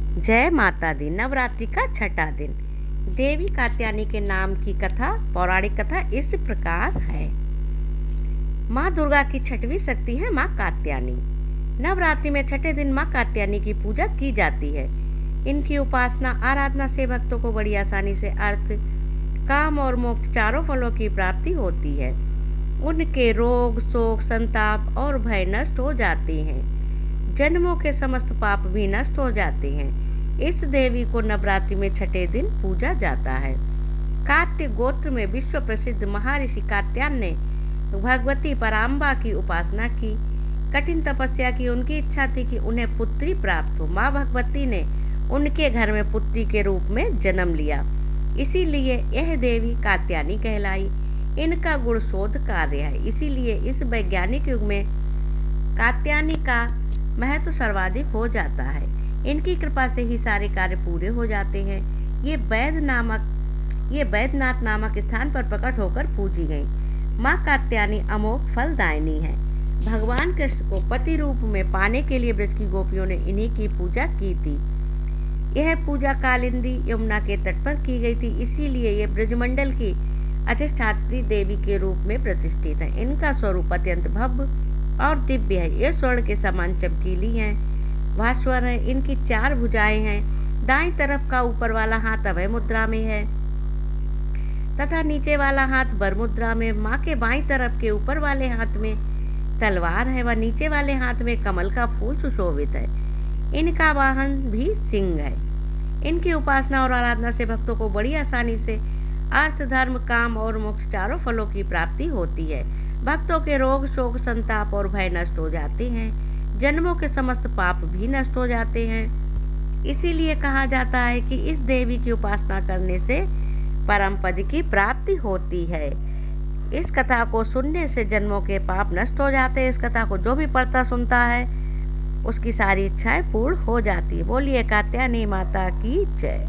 जय माता दी। नवरात्रि का छठा दिन। देवी कात्यायनी के नाम की कथा, पौराणिक कथा इस प्रकार है। माँ दुर्गा की छठवीं शक्ति है माँ कात्यायनी। नवरात्रि में छठे दिन माँ कात्यायनी की पूजा की जाती है। इनकी उपासना आराधना से भक्तों को बड़ी आसानी से अर्थ, काम और मोक्ष चारों फलों की प्राप्ति होती है। उनके रोग, शोक, संताप और भय नष्ट हो जाते हैं। जन्मों के समस्त पाप भी नष्ट हो जाते हैं। इस देवी को नवरात्रि में छठे दिन पूजा जाता है। कात्य गोत्र में विश्व प्रसिद्ध महर्षि कात्यायन ने भगवती पराम्बा की उपासना की, कठिन तपस्या की। उनकी इच्छा थी कि उन्हें पुत्री प्राप्त हो। माँ भगवती ने उनके घर में पुत्री के रूप में जन्म लिया, इसीलिए यह देवी कात्यायनी कहलाई। इनका गुण शोध कार्य है, इसीलिए इस वैज्ञानिक युग में कात्यायनी का महत्व सर्वाधिक हो जाता है। इनकी कृपा से ही सारे कार्य पूरे हो जाते हैं। ये बैद्यनाथ नामक स्थान पर प्रकट होकर पूजी गई। माँ कात्यायनी अमोघ फलदायिनी है। भगवान कृष्ण को पति रूप में पाने के लिए ब्रज की गोपियों ने इन्हीं की पूजा की थी। यह पूजा कालिंदी यमुना के तट पर की गई थी, इसीलिए ये ब्रजमंडल की अधिष्ठात्री देवी के रूप में प्रतिष्ठित है। इनका स्वरूप अत्यंत भव्य और दिव्य है। ये स्वर्ण के समान चमकीली हैं, भास्वर है। इनकी 4 भुजाएं हैं। दाईं तरफ का ऊपर वाला हाथ अभय मुद्रा में है तथा नीचे वाला हाथ वर मुद्रा में। माँ के बाईं तरफ के ऊपर वाले हाथ में तलवार है व नीचे वाले हाथ में कमल का फूल सुशोभित है। इनका वाहन भी सिंह है। इनकी उपासना और आराधना से भक्तों को बड़ी आसानी से अर्थ, धर्म, काम और मोक्ष चारों फलों की प्राप्ति होती है। भक्तों के रोग, शोक, संताप और भय नष्ट हो जाते हैं। जन्मों के समस्त पाप भी नष्ट हो जाते हैं। इसीलिए कहा जाता है कि इस देवी की उपासना करने से परम पद की प्राप्ति होती है। इस कथा को सुनने से जन्मों के पाप नष्ट हो जाते हैं। इस कथा को जो भी पढ़ता सुनता है उसकी सारी इच्छाएं पूर्ण हो जाती है। बोलिए कात्यायनी माता की जय।